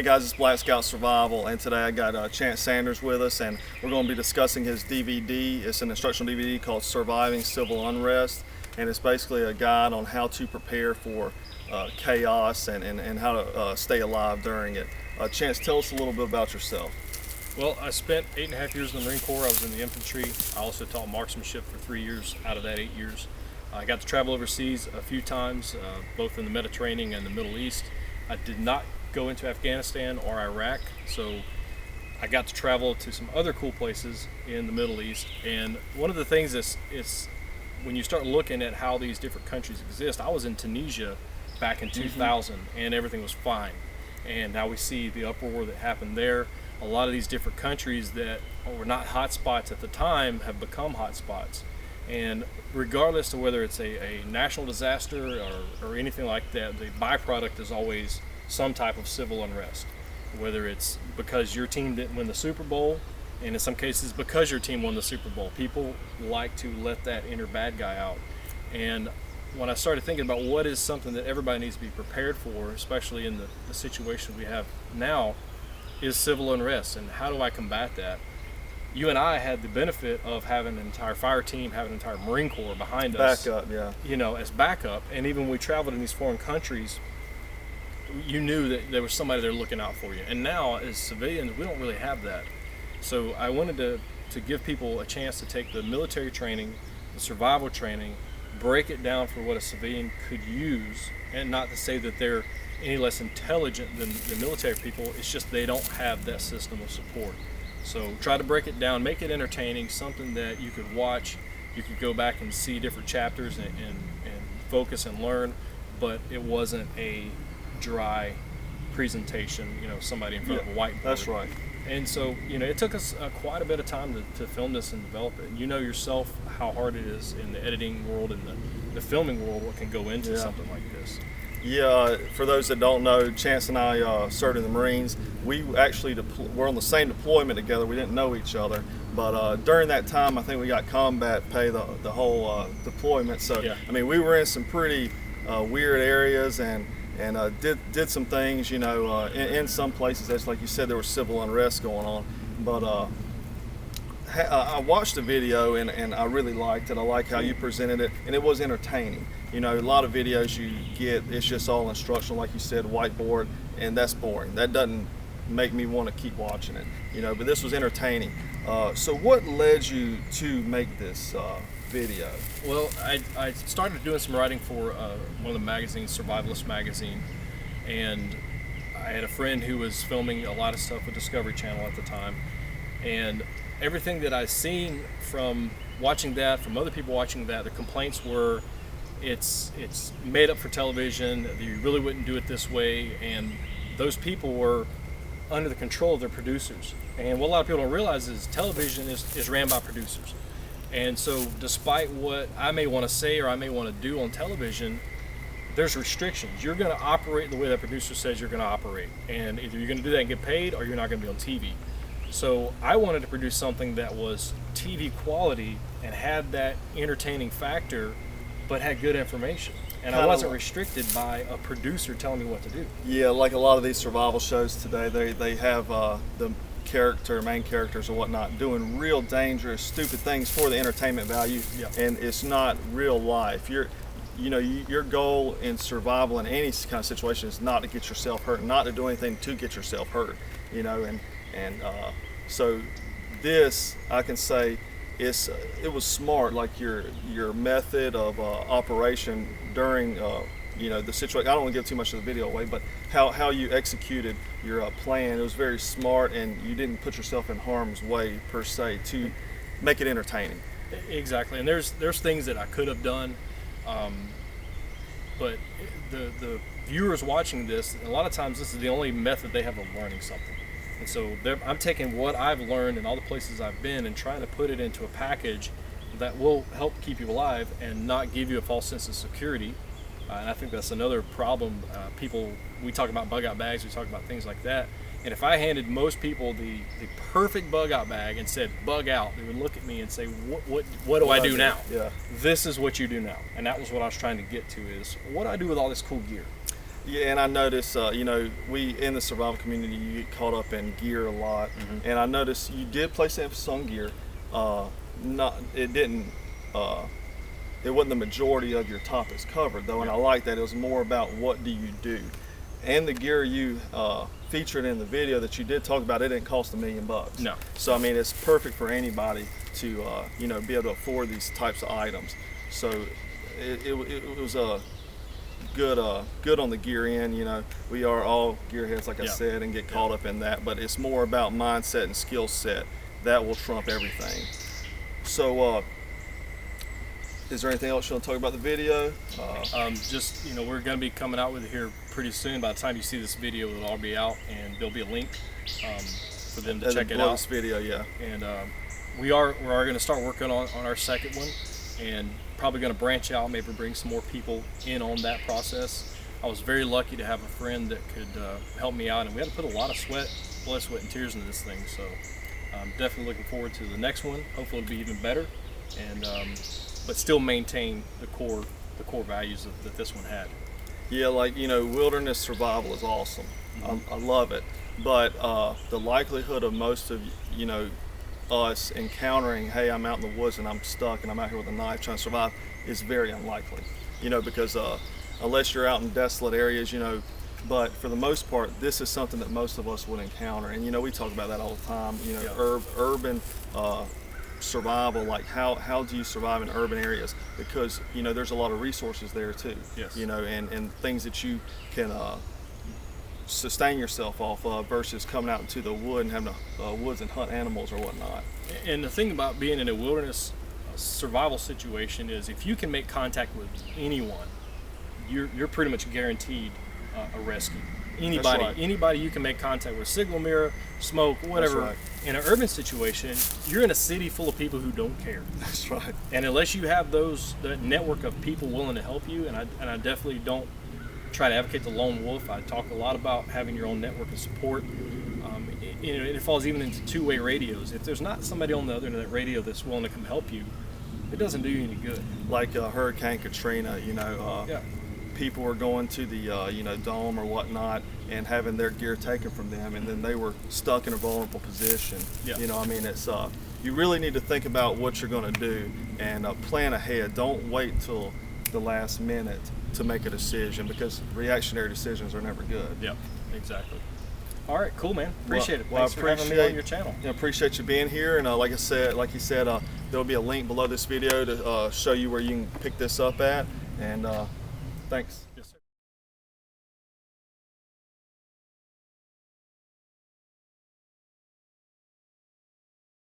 guys, it's Black Scout Survival, and today I got Chance Sanders with us, and we're going to be discussing his DVD. It's an instructional DVD called Surviving Civil Unrest, and it's basically a guide on how to prepare for chaos and how to stay alive during it. Chance, tell us a little bit about yourself. Well, I spent 8.5 years in the Marine Corps. I was in the infantry. I also taught marksmanship for 3 years out of that 8 years. I got to travel overseas a few times, both in the Mediterranean and the Middle East. I did not go into Afghanistan or Iraq, so I got to travel to some other cool places in the Middle East. And one of the things is when you start looking at how these different countries exist, I was in Tunisia back in 2000 and everything was fine. And now we see the uproar that happened there. A lot of these different countries that were not hot spots at the time have become hot spots. And regardless of whether it's a national disaster or anything like that, the byproduct is always some type of civil unrest. Whether it's because your team didn't win the Super Bowl, and in some cases because your team won the Super Bowl. People like to let that inner bad guy out. And when I started thinking about what is something that everybody needs to be prepared for, especially in the situation we have now, is civil unrest, and how do I combat that? You and I had the benefit of having an entire fire team, having an entire Marine Corps behind us. Backup, yeah. You know, as backup. And even when we traveled in these foreign countries, you knew that there was somebody there looking out for you. And now, as civilians, we don't really have that. So I wanted to give people a chance to take the military training, the survival training, break it down for what a civilian could use, and not to say that they're any less intelligent than the military people. It's just they don't have that system of support. So try to break it down, make it entertaining, something that you could watch, you could go back and see different chapters and focus and learn, but it wasn't a dry presentation, you know, somebody in front of a whiteboard. That's right. And so, you know, it took us quite a bit of time to film this and develop it. You know yourself how hard it is in the editing world and the filming world, what can go into something like this. Yeah, for those that don't know, Chance and I served in the Marines. We actually were on the same deployment together. We didn't know each other, but during that time, I think we got combat pay the whole deployment. So, yeah. I mean, we were in some pretty weird areas and did some things, you know, in some places, as like you said, there was civil unrest going on. But I watched the video and I really liked it. I like how you presented it, and it was entertaining. You know, a lot of videos you get, it's just all instructional, like you said, whiteboard, and that's boring. That doesn't make me want to keep watching it, you know, but this was entertaining. So what led you to make this video? Well, I started doing some writing for one of the magazines, Survivalist magazine, and I had a friend who was filming a lot of stuff with Discovery Channel at the time, and everything that I've seen from watching that, from other people watching that, the complaints were it's made up for television, you really wouldn't do it this way, and those people were under the control of their producers. And what a lot of people don't realize is television is ran by producers. And so despite what I may want to say or I may want to do on television, there's restrictions. You're going to operate the way that producer says you're going to operate. And either you're going to do that and get paid, or you're not going to be on TV. So I wanted to produce something that was TV quality and had that entertaining factor, but had good information. And I wasn't restricted by a producer telling me what to do. Yeah, like a lot of these survival shows today, they have the main characters or whatnot doing real dangerous, stupid things for the entertainment value, and it's not real life. Your goal in survival in any kind of situation is not to get yourself hurt, not to do anything to get yourself hurt. You know, so this, I can say, it was smart, like your method of operation during the situation. I don't want to give too much of the video away, but how you executed your plan, it was very smart, and you didn't put yourself in harm's way per se to make it entertaining. Exactly, and there's things that I could have done, but the viewers watching this, a lot of times this is the only method they have of learning something. And so I'm taking what I've learned in all the places I've been and trying to put it into a package that will help keep you alive and not give you a false sense of security. And I think that's another problem. We talk about bug out bags, we talk about things like that. And if I handed most people the perfect bug out bag and said bug out, they would look at me and say, what do I do now? Yeah. This is what you do now. And that was what I was trying to get to, is what do I do with all this cool gear? Yeah, and I notice, you know, we in the survival community, you get caught up in gear a lot, and I noticed you did place emphasis on gear. Not, it didn't, it wasn't the majority of your topics covered though, and I like that. It was more about what do you do, and the gear you featured in the video that you did talk about. It didn't cost $1 million. No. So I mean, it's perfect for anybody to, you know, be able to afford these types of items. So it was a good on the gear end. You know, we are all gearheads, like I said, and get caught up in that, but it's more about mindset and skill set that will trump everything. So is there anything else you want to talk about the video? Just, you know, we're going to be coming out with it here pretty soon. By the time you see this video, it'll all be out, and there'll be a link for them to check it out. This video, yeah. And we are going to start working on our second one, and probably going to branch out, maybe bring some more people in on that process. I was very lucky to have a friend that could help me out, and we had to put a lot of blood, sweat, and tears into this thing. So I'm definitely looking forward to the next one. Hopefully it'll be even better, and but still maintain the core values that this one had. Yeah, like, you know, wilderness survival is awesome. I love it, but the likelihood of most of, you know, us encountering, hey, I'm out in the woods and I'm stuck and I'm out here with a knife trying to survive, is very unlikely. You know, because unless you're out in desolate areas, you know. But for the most part, this is something that most of us would encounter, and you know, we talk about that all the time. You know, urban survival, like how do you survive in urban areas? Because, you know, there's a lot of resources there too. Yes. You know, and things that you can sustain yourself off of versus coming out into the wood and having to woods and hunt animals or whatnot. And the thing about being in a wilderness survival situation is if you can make contact with anyone, you're pretty much guaranteed a rescue. Anybody you can make contact with, signal mirror, smoke, whatever. That's right. In an urban situation, you're in a city full of people who don't care. That's right. And unless you have that network of people willing to help you, and I definitely don't try to advocate the lone wolf. I talk a lot about having your own network of support. It falls even into two-way radios. If there's not somebody on the other end of that radio that's willing to come help you, it doesn't do you any good. Like Hurricane Katrina, you know, people were going to the you know, dome or whatnot and having their gear taken from them, and then they were stuck in a vulnerable position. You know, I mean, it's you really need to think about what you're going to do and plan ahead. Don't wait till the last minute to make a decision, because reactionary decisions are never good. Yeah, exactly. All right, cool, man. Appreciate it. Well, Thanks for having me on your channel. I appreciate you being here, and like you said, there'll be a link below this video to show you where you can pick this up at, and thanks.